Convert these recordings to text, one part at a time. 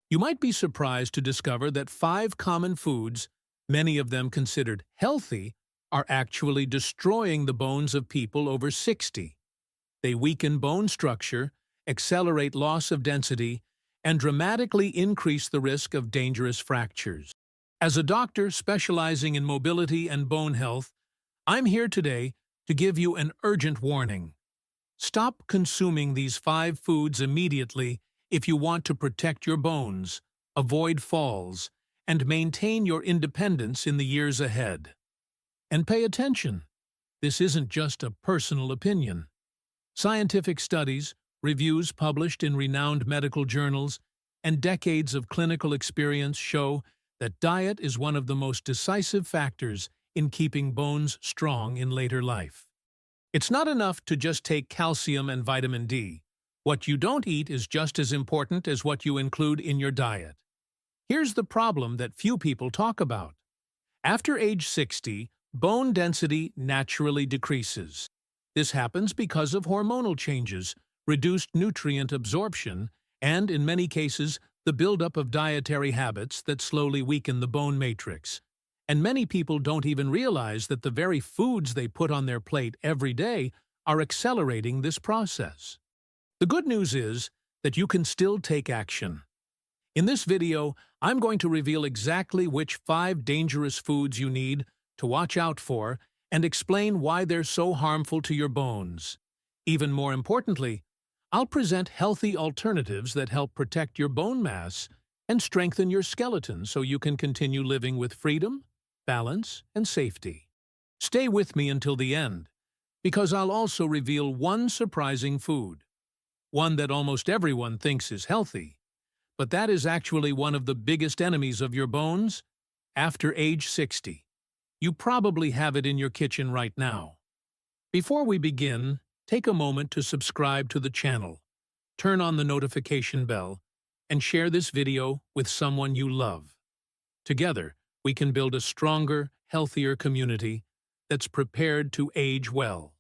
You might be surprised to discover that 5 common foods, many of them considered healthy, are actually destroying the bones of people over 60. They weaken bone structure, accelerate loss of density, and dramatically increase the risk of dangerous fractures. As a doctor specializing in mobility and bone health, I'm here today to give you an urgent warning. Stop consuming these 5 foods immediately if you want to protect your bones, avoid falls, and maintain your independence in the years ahead. And pay attention. This isn't just a personal opinion. Scientific studies, reviews published in renowned medical journals, and decades of clinical experience show that diet is one of the most decisive factors in keeping bones strong in later life. It's not enough to just take calcium and vitamin D. What you don't eat is just as important as what you include in your diet. Here's the problem that few people talk about. After age 60, bone density naturally decreases. This happens because of hormonal changes, reduced nutrient absorption, and, in many cases, the buildup of dietary habits that slowly weaken the bone matrix. And many people don't even realize that the very foods they put on their plate every day are accelerating this process. The good news is that you can still take action. In this video, I'm going to reveal exactly which 5 dangerous foods you need to watch out for and explain why they're so harmful to your bones. Even more importantly, I'll present healthy alternatives that help protect your bone mass and strengthen your skeleton so you can continue living with freedom, balance, and safety. Stay with me until the end, because I'll also reveal one surprising food, one that almost everyone thinks is healthy, but that is actually one of the biggest enemies of your bones after age 60. You probably have it in your kitchen right now. Before we begin, take a moment to subscribe to the channel, turn on the notification bell, and share this video with someone you love. Together, we can build a stronger, healthier community that's prepared to age well.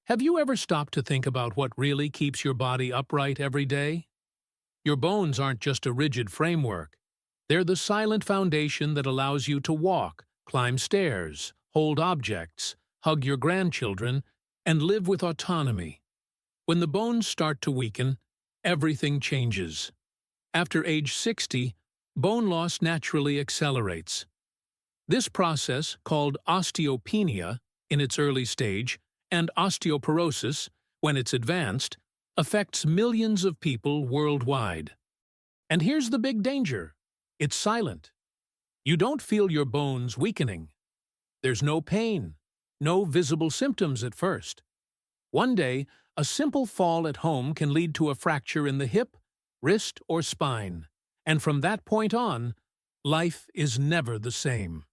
Have you ever stopped to think about what really keeps your body upright every day? Your bones aren't just a rigid framework. They're the silent foundation that allows you to walk, climb stairs, hold objects, hug your grandchildren, and live with autonomy. When the bones start to weaken, everything changes. After age 60, bone loss naturally accelerates. This process, called osteopenia in its early stage and osteoporosis when it's advanced, affects millions of people worldwide. And here's the big danger. It's silent. You don't feel your bones weakening. There's no pain, no visible symptoms at first. One day, a simple fall at home can lead to a fracture in the hip, wrist, or spine. And from that point on, life is never the same.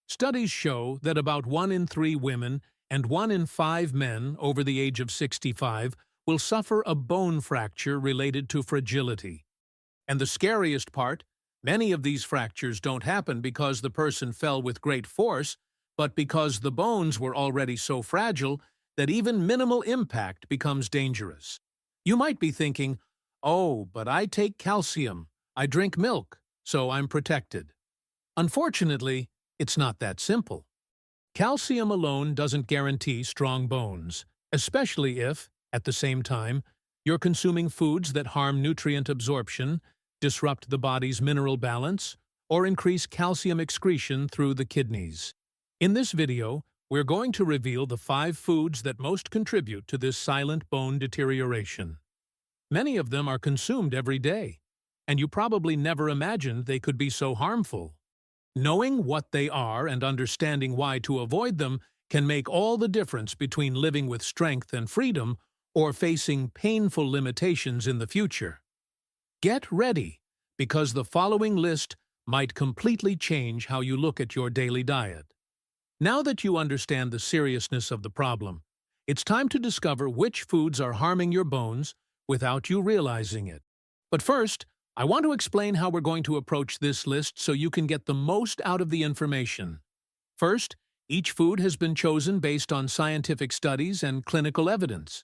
Studies show that about 1 in 3 women and 1 in 5 men over the age of 65 will suffer a bone fracture related to fragility. And the scariest part, many of these fractures don't happen because the person fell with great force, but because the bones were already so fragile that even minimal impact becomes dangerous. You might be thinking, "Oh, but I take calcium, I drink milk, so I'm protected." Unfortunately, it's not that simple. Calcium alone doesn't guarantee strong bones, especially if, at the same time, you're consuming foods that harm nutrient absorption, disrupt the body's mineral balance, or increase calcium excretion through the kidneys. In this video, we're going to reveal the 5 foods that most contribute to this silent bone deterioration. Many of them are consumed every day, and you probably never imagined they could be so harmful. Knowing what they are and understanding why to avoid them can make all the difference between living with strength and freedom or facing painful limitations in the future. Get ready, because the following list might completely change how you look at your daily diet. Now that you understand the seriousness of the problem, it's time to discover which foods are harming your bones without you realizing it. But first, I want to explain how we're going to approach this list so you can get the most out of the information. First, each food has been chosen based on scientific studies and clinical evidence.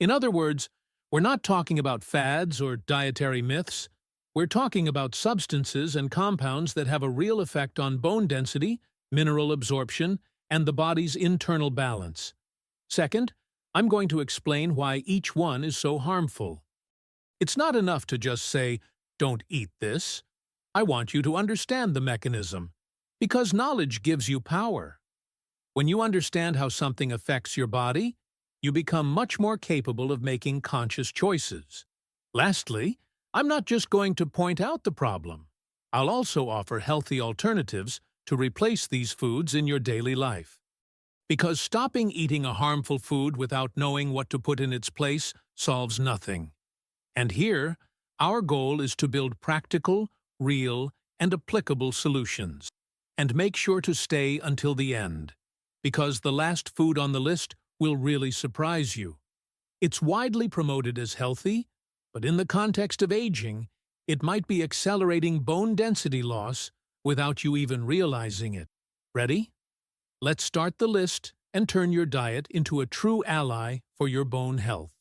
In other words, we're not talking about fads or dietary myths. We're talking about substances and compounds that have a real effect on bone density, mineral absorption, and the body's internal balance. Second, I'm going to explain why each one is so harmful. It's not enough to just say, "Don't eat this." I want you to understand the mechanism, because knowledge gives you power. When you understand how something affects your body, you become much more capable of making conscious choices. Lastly, I'm not just going to point out the problem. I'll also offer healthy alternatives to replace these foods in your daily life. Because stopping eating a harmful food without knowing what to put in its place solves nothing. And here, our goal is to build practical, real, and applicable solutions. And make sure to stay until the end, because the last food on the list will really surprise you. It's widely promoted as healthy, but in the context of aging, it might be accelerating bone density loss without you even realizing it. Ready? Let's start the list and turn your diet into a true ally for your bone health.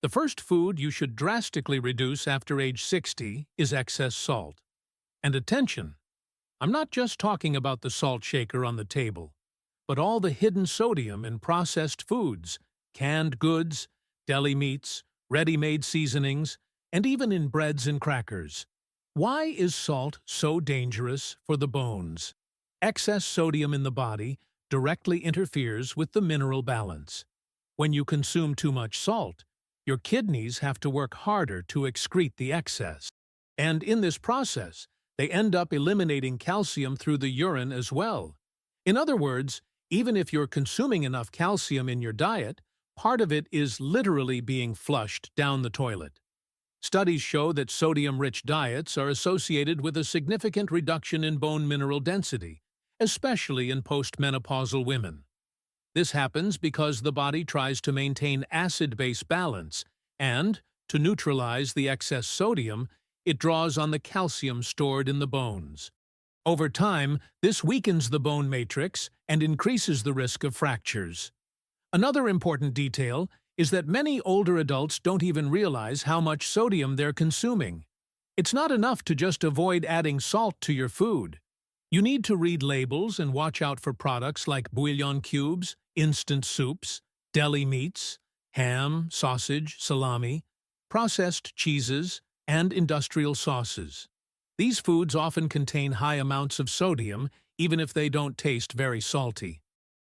The first food you should drastically reduce after age 60 is excess salt. And attention, I'm not just talking about the salt shaker on the table, but all the hidden sodium in processed foods, canned goods, deli meats, ready-made seasonings, and even in breads and crackers. Why is salt so dangerous for the bones? Excess sodium in the body directly interferes with the mineral balance. When you consume too much salt, your kidneys have to work harder to excrete the excess. And in this process, they end up eliminating calcium through the urine as well. In other words, even if you're consuming enough calcium in your diet, part of it is literally being flushed down the toilet. Studies show that sodium-rich diets are associated with a significant reduction in bone mineral density, especially in postmenopausal women. This happens because the body tries to maintain acid-base balance, and, to neutralize the excess sodium, it draws on the calcium stored in the bones. Over time, this weakens the bone matrix and increases the risk of fractures. Another important detail is that many older adults don't even realize how much sodium they're consuming. It's not enough to just avoid adding salt to your food. You need to read labels and watch out for products like bouillon cubes, instant soups, deli meats, ham, sausage, salami, processed cheeses, and industrial sauces. These foods often contain high amounts of sodium, even if they don't taste very salty.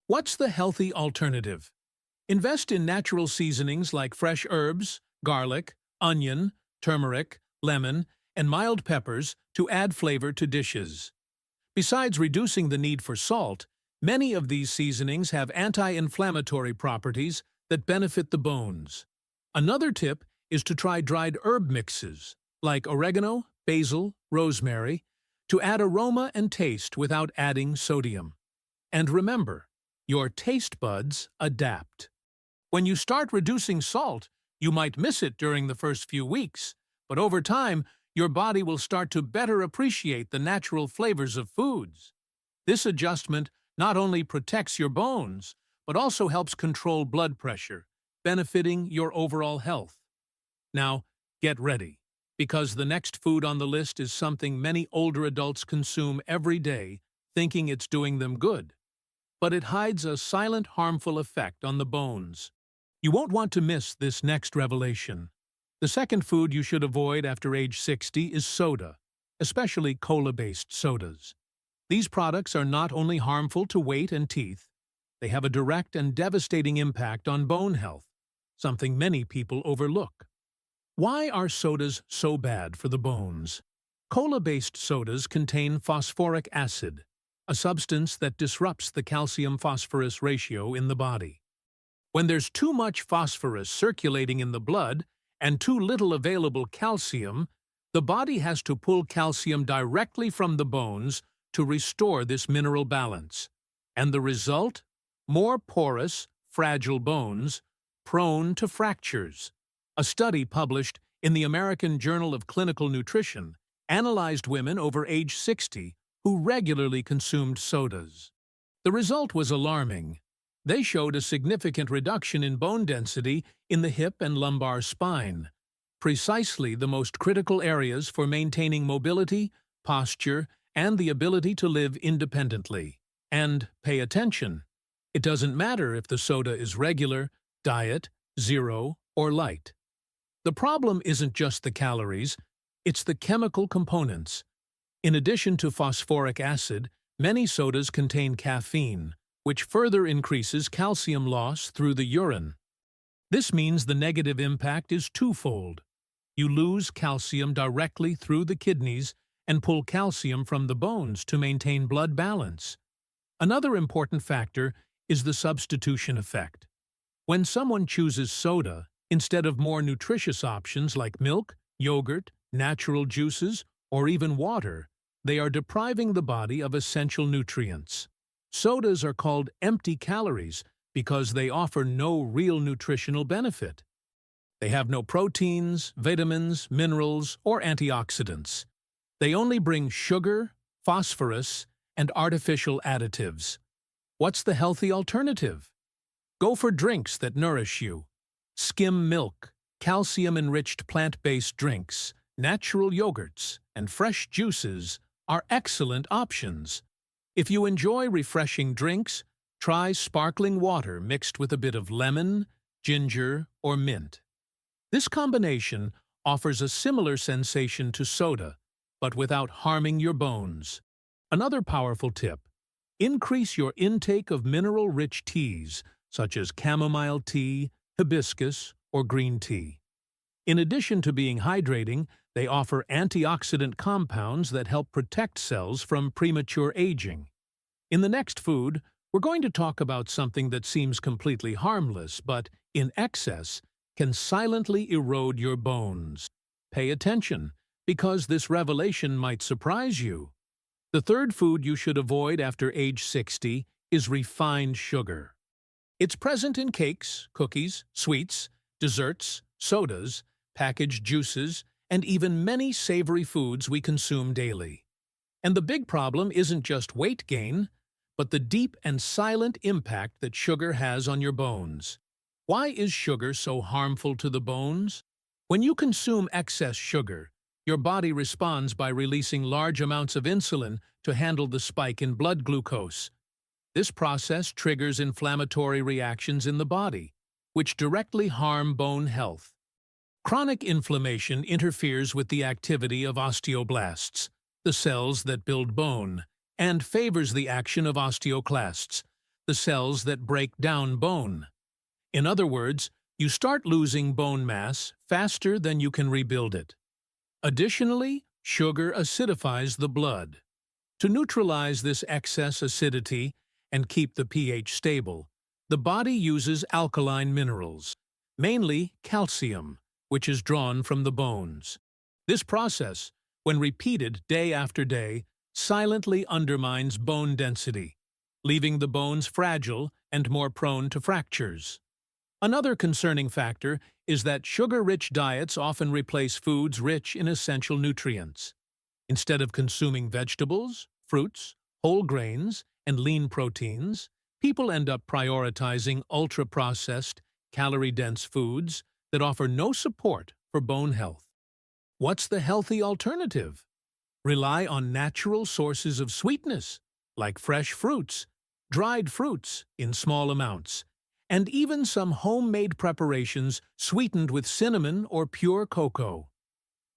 What's the healthy alternative? Invest in natural seasonings like fresh herbs, garlic, onion, turmeric, lemon, and mild peppers to add flavor to dishes. Besides reducing the need for salt, many of these seasonings have anti-inflammatory properties that benefit the bones. Another tip is to try dried herb mixes, like oregano, basil, rosemary, to add aroma and taste without adding sodium. And remember, your taste buds adapt. When you start reducing salt, you might miss it during the first few weeks, but over time, your body will start to better appreciate the natural flavors of foods. This adjustment not only protects your bones, but also helps control blood pressure, benefiting your overall health. Now, get ready, because the next food on the list is something many older adults consume every day, thinking it's doing them good. But it hides a silent, harmful effect on the bones. You won't want to miss this next revelation. The second food you should avoid after age 60 is soda, especially cola-based sodas. These products are not only harmful to weight and teeth, they have a direct and devastating impact on bone health, something many people overlook. Why are sodas so bad for the bones? Cola-based sodas contain phosphoric acid, a substance that disrupts the calcium-phosphorus ratio in the body. When there's too much phosphorus circulating in the blood and too little available calcium, the body has to pull calcium directly from the bones to restore this mineral balance. And the result? More porous, fragile bones, prone to fractures. A study published in the American Journal of Clinical Nutrition analyzed women over age 60 who regularly consumed sodas. The result was alarming. They showed a significant reduction in bone density in the hip and lumbar spine. precisely the most critical areas for maintaining mobility, posture, and the ability to live independently. And pay attention. It doesn't matter if the soda is regular, diet, zero, or light. The problem isn't just the calories, it's the chemical components. In addition to phosphoric acid, many sodas contain caffeine, which further increases calcium loss through the urine. This means the negative impact is twofold. You lose calcium directly through the kidneys and pull calcium from the bones to maintain blood balance. Another important factor is the substitution effect. When someone chooses soda instead of more nutritious options like milk, yogurt, natural juices, or even water, they are depriving the body of essential nutrients. Sodas are called empty calories because they offer no real nutritional benefit. They have no proteins, vitamins, minerals, or antioxidants. They only bring sugar, phosphorus, and artificial additives. What's the healthy alternative? Go for drinks that nourish you. Skim milk, calcium-enriched plant-based drinks, natural yogurts, and fresh juices are excellent options. If you enjoy refreshing drinks, try sparkling water mixed with a bit of lemon, ginger, or mint. This combination offers a similar sensation to soda, but without harming your bones. Another powerful tip: increase your intake of mineral-rich teas, such as chamomile tea, hibiscus, or green tea. In addition to being hydrating, they offer antioxidant compounds that help protect cells from premature aging. In the next food, we're going to talk about something that seems completely harmless, but, in excess, can silently erode your bones. Pay attention, because this revelation might surprise you. The third food you should avoid after age 60 is refined sugar. It's present in cakes, cookies, sweets, desserts, sodas, packaged juices, and even many savory foods we consume daily. And the big problem isn't just weight gain, but the deep and silent impact that sugar has on your bones. Why is sugar so harmful to the bones? When you consume excess sugar, your body responds by releasing large amounts of insulin to handle the spike in blood glucose. This process triggers inflammatory reactions in the body, which directly harm bone health. Chronic inflammation interferes with the activity of osteoblasts, the cells that build bone, and favors the action of osteoclasts, the cells that break down bone. In other words, you start losing bone mass faster than you can rebuild it. Additionally, sugar acidifies the blood. To neutralize this excess acidity and keep the pH stable, the body uses alkaline minerals, mainly calcium, which is drawn from the bones. This process, when repeated day after day, silently undermines bone density, leaving the bones fragile and more prone to fractures. Another concerning factor is that sugar-rich diets often replace foods rich in essential nutrients. Instead of consuming vegetables, fruits, whole grains, and lean proteins, people end up prioritizing ultra-processed, calorie-dense foods that offer no support for bone health. What's the healthy alternative? Rely on natural sources of sweetness, like fresh fruits, dried fruits in small amounts, and even some homemade preparations sweetened with cinnamon or pure cocoa.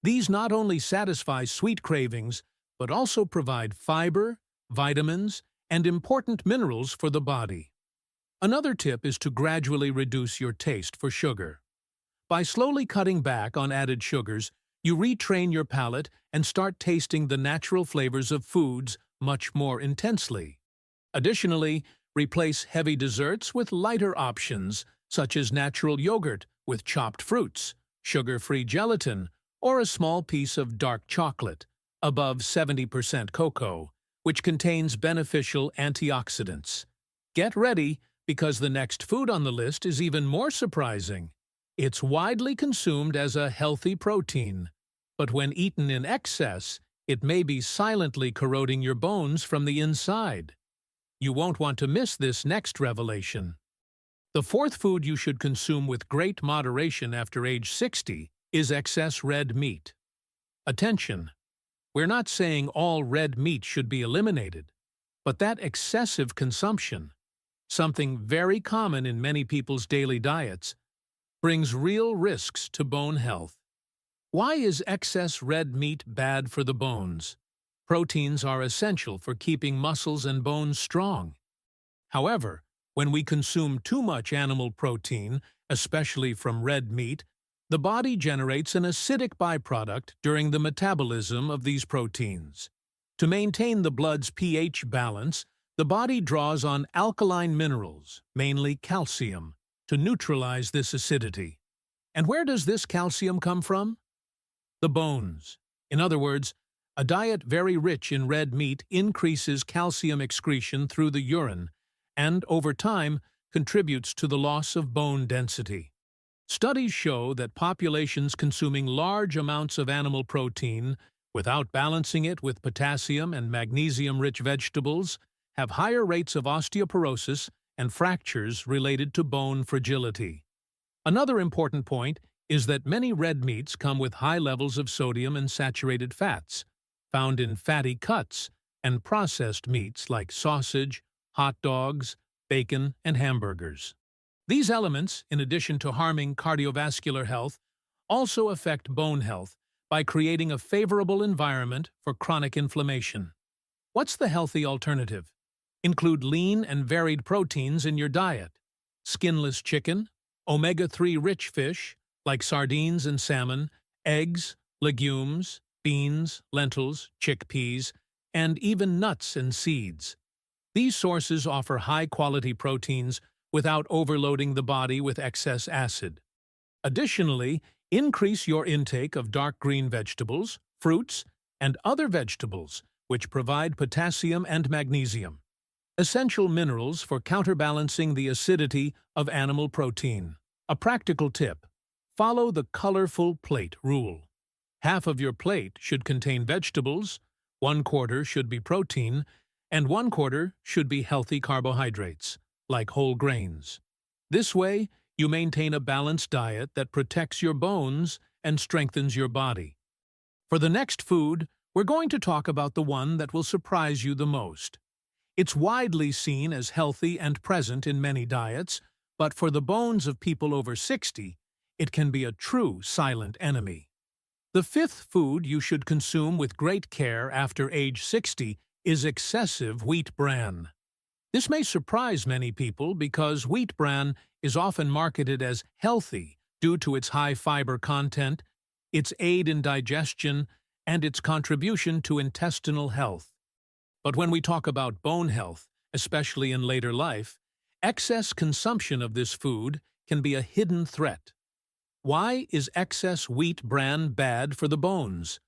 These not only satisfy sweet cravings, but also provide fiber, vitamins, and important minerals for the body. Another tip is to gradually reduce your taste for sugar. By slowly cutting back on added sugars, you retrain your palate and start tasting the natural flavors of foods much more intensely. Additionally, replace heavy desserts with lighter options, such as natural yogurt with chopped fruits, sugar-free gelatin, or a small piece of dark chocolate, above 70% cocoa, which contains beneficial antioxidants. Get ready, because the next food on the list is even more surprising. It's widely consumed as a healthy protein, but when eaten in excess, it may be silently corroding your bones from the inside. You won't want to miss this next revelation. The fourth food you should consume with great moderation after age 60 is excess red meat. Attention! We're not saying all red meat should be eliminated, but that excessive consumption, something very common in many people's daily diets, brings real risks to bone health. Why is excess red meat bad for the bones? Proteins are essential for keeping muscles and bones strong. However, when we consume too much animal protein, especially from red meat, the body generates an acidic byproduct during the metabolism of these proteins. To maintain the blood's pH balance, the body draws on alkaline minerals, mainly calcium, to neutralize this acidity. And where does this calcium come from? The bones. In other words, a diet very rich in red meat increases calcium excretion through the urine and, over time, contributes to the loss of bone density. Studies show that populations consuming large amounts of animal protein without balancing it with potassium and magnesium-rich vegetables have higher rates of osteoporosis and fractures related to bone fragility. Another important point is that many red meats come with high levels of sodium and saturated fats, found in fatty cuts and processed meats like sausage, hot dogs, bacon, and hamburgers. These elements, in addition to harming cardiovascular health, also affect bone health by creating a favorable environment for chronic inflammation. What's the healthy alternative? Include lean and varied proteins in your diet. Skinless chicken, omega-3 rich fish, like sardines and salmon, eggs, legumes, beans, lentils, chickpeas, and even nuts and seeds. These sources offer high-quality proteins without overloading the body with excess acid. Additionally, increase your intake of dark green vegetables, fruits, and other vegetables which provide potassium and magnesium, essential minerals for counterbalancing the acidity of animal protein. A practical tip: follow the colorful plate rule. Half of your plate should contain vegetables, 1/4 should be protein, and 1/4 should be healthy carbohydrates, like whole grains. This way, you maintain a balanced diet that protects your bones and strengthens your body. For the next food, we're going to talk about the one that will surprise you the most. It's widely seen as healthy and present in many diets, but for the bones of people over 60, it can be a true silent enemy. The fifth food you should consume with great care after age 60 is excessive wheat bran. This may surprise many people because wheat bran is often marketed as healthy due to its high fiber content, its aid in digestion, and its contribution to intestinal health. But when we talk about bone health, especially in later life, excess consumption of this food can be a hidden threat. Why is excess wheat bran bad for the bones?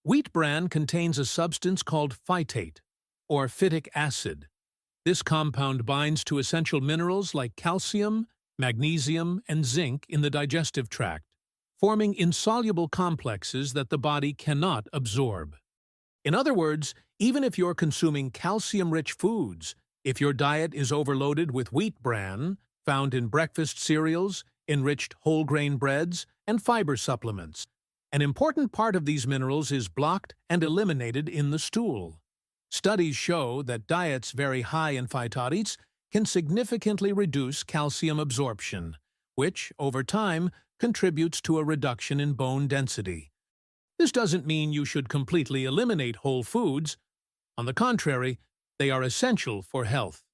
Wheat bran contains a substance called phytate, or phytic acid. This compound binds to essential minerals like calcium, magnesium, and zinc in the digestive tract, forming insoluble complexes that the body cannot absorb. In other words, even if you're consuming calcium-rich foods, if your diet is overloaded with wheat bran, found in breakfast cereals, enriched whole grain breads, and fiber supplements, an important part of these minerals is blocked and eliminated in the stool. Studies show that diets very high in phytates can significantly reduce calcium absorption, which, over time, contributes to a reduction in bone density. This doesn't mean you should completely eliminate whole foods. On the contrary, they are essential for health.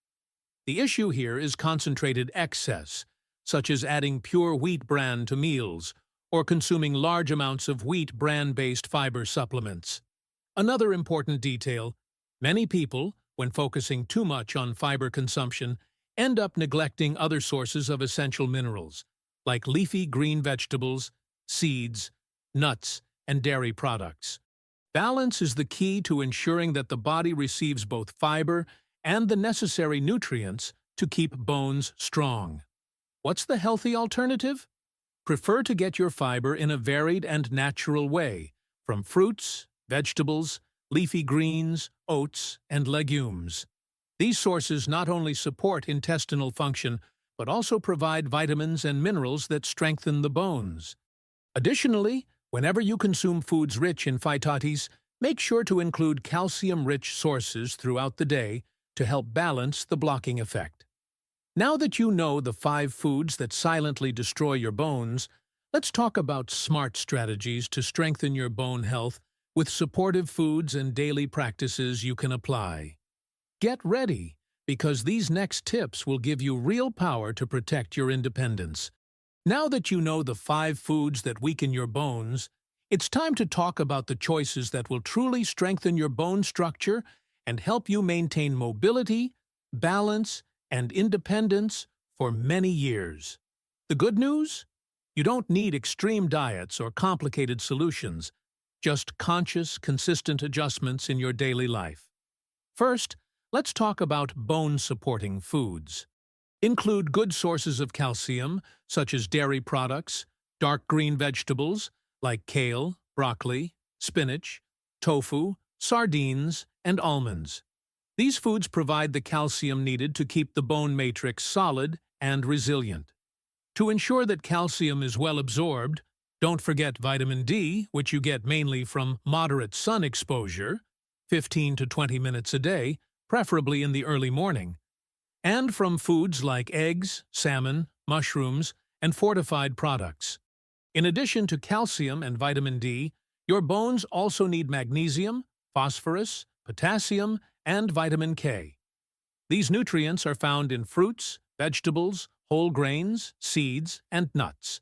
The issue here is concentrated excess, such as adding pure wheat bran to meals or consuming large amounts of wheat bran-based fiber supplements. Another important detail: many people, when focusing too much on fiber consumption, end up neglecting other sources of essential minerals, like leafy green vegetables, seeds, nuts, and dairy products. Balance is the key to ensuring that the body receives both fiber and the necessary nutrients to keep bones strong. What's the healthy alternative? Prefer to get your fiber in a varied and natural way, from fruits, vegetables, leafy greens, oats, and legumes. These sources not only support intestinal function, but also provide vitamins and minerals that strengthen the bones. Additionally, whenever you consume foods rich in phytates, make sure to include calcium-rich sources throughout the day to help balance the blocking effect. Now that you know the 5 foods that silently destroy your bones, let's talk about smart strategies to strengthen your bone health with supportive foods and daily practices you can apply. Get ready, because these next tips will give you real power to protect your independence. Now that you know the 5 foods that weaken your bones, it's time to talk about the choices that will truly strengthen your bone structure and help you maintain mobility, balance, and independence for many years. The good news? You don't need extreme diets or complicated solutions, just conscious, consistent adjustments in your daily life. First, let's talk about bone-supporting foods. Include good sources of calcium, such as dairy products, dark green vegetables like kale, broccoli, spinach, tofu, sardines, and almonds. These foods provide the calcium needed to keep the bone matrix solid and resilient. To ensure that calcium is well absorbed, don't forget vitamin D, which you get mainly from moderate sun exposure, 15 to 20 minutes a day, preferably in the early morning, and from foods like eggs, salmon, mushrooms, and fortified products. In addition to calcium and vitamin D, your bones also need magnesium, phosphorus, potassium, and vitamin K. These nutrients are found in fruits, vegetables, whole grains, seeds, and nuts.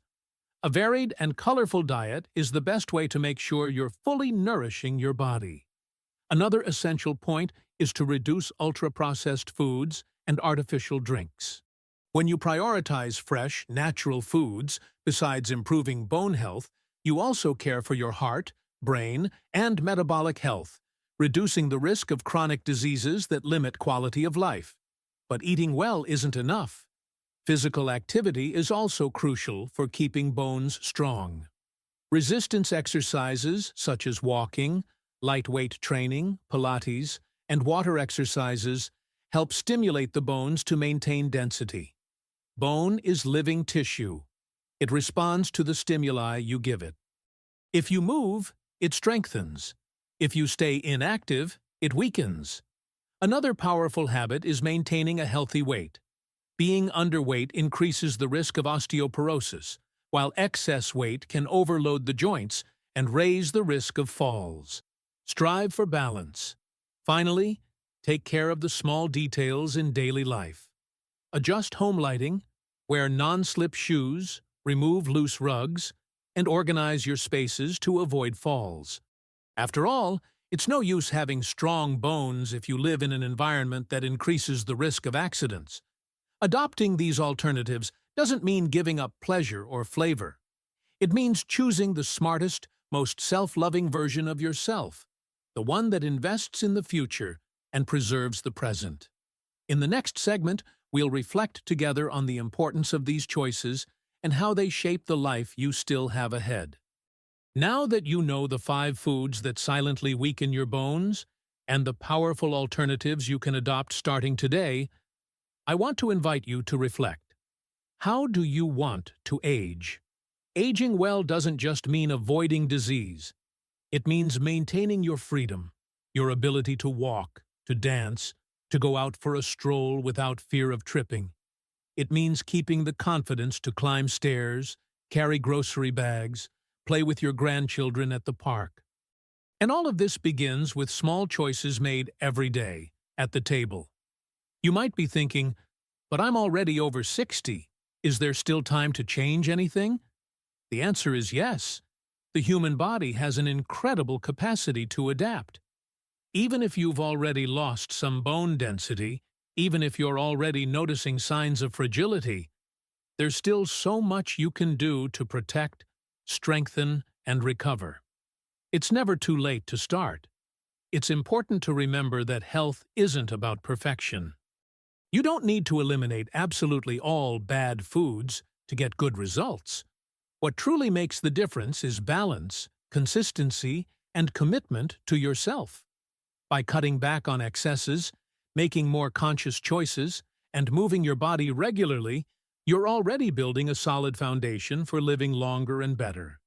A varied and colorful diet is the best way to make sure you're fully nourishing your body. Another essential point is to reduce ultra-processed foods and artificial drinks. When you prioritize fresh, natural foods, besides improving bone health, you also care for your heart, brain, and metabolic health, reducing the risk of chronic diseases that limit quality of life. But eating well isn't enough. Physical activity is also crucial for keeping bones strong. Resistance exercises such as walking, lightweight training, Pilates, and water exercises help stimulate the bones to maintain density. Bone is living tissue. It responds to the stimuli you give it. If you move, it strengthens. If you stay inactive, it weakens. Another powerful habit is maintaining a healthy weight. Being underweight increases the risk of osteoporosis, while excess weight can overload the joints and raise the risk of falls. Strive for balance. Finally, take care of the small details in daily life. Adjust home lighting, wear non-slip shoes, remove loose rugs, and organize your spaces to avoid falls. After all, it's no use having strong bones if you live in an environment that increases the risk of accidents. Adopting these alternatives doesn't mean giving up pleasure or flavor. It means choosing the smartest, most self-loving version of yourself, the one that invests in the future and preserves the present. In the next segment, we'll reflect together on the importance of these choices and how they shape the life you still have ahead. Now that you know the 5 foods that silently weaken your bones and the powerful alternatives you can adopt starting today, I want to invite you to reflect. How do you want to age? Aging well doesn't just mean avoiding disease. It means maintaining your freedom, your ability to walk, to dance, to go out for a stroll without fear of tripping. It means keeping the confidence to climb stairs, carry grocery bags, play with your grandchildren at the park. And all of this begins with small choices made every day, at the table. You might be thinking, but I'm already over 60. Is there still time to change anything? The answer is yes. The human body has an incredible capacity to adapt. Even if you've already lost some bone density, even if you're already noticing signs of fragility, there's still so much you can do to protect, strengthen, and recover. It's never too late to start. It's important to remember that health isn't about perfection. You don't need to eliminate absolutely all bad foods to get good results. What truly makes the difference is balance, consistency, and commitment to yourself. By cutting back on excesses, making more conscious choices, and moving your body regularly, you're already building a solid foundation for living longer and better.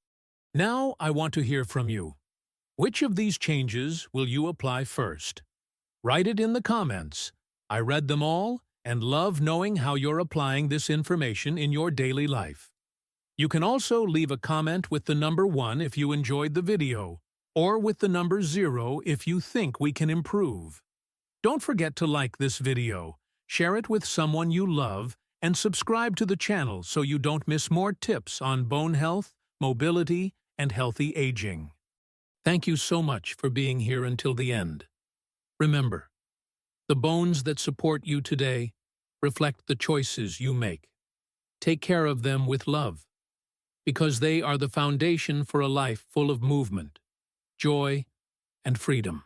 Now I want to hear from you. Which of these changes will you apply first? Write it in the comments. I read them all and love knowing how you're applying this information in your daily life. You can also leave a comment with the number 1 if you enjoyed the video, or with the number 0 if you think we can improve. Don't forget to like this video, share it with someone you love, and subscribe to the channel so you don't miss more tips on bone health, mobility, and healthy aging. Thank you so much for being here until the end. Remember, the bones that support you today reflect the choices you make. Take care of them with love, because they are the foundation for a life full of movement, joy, and freedom.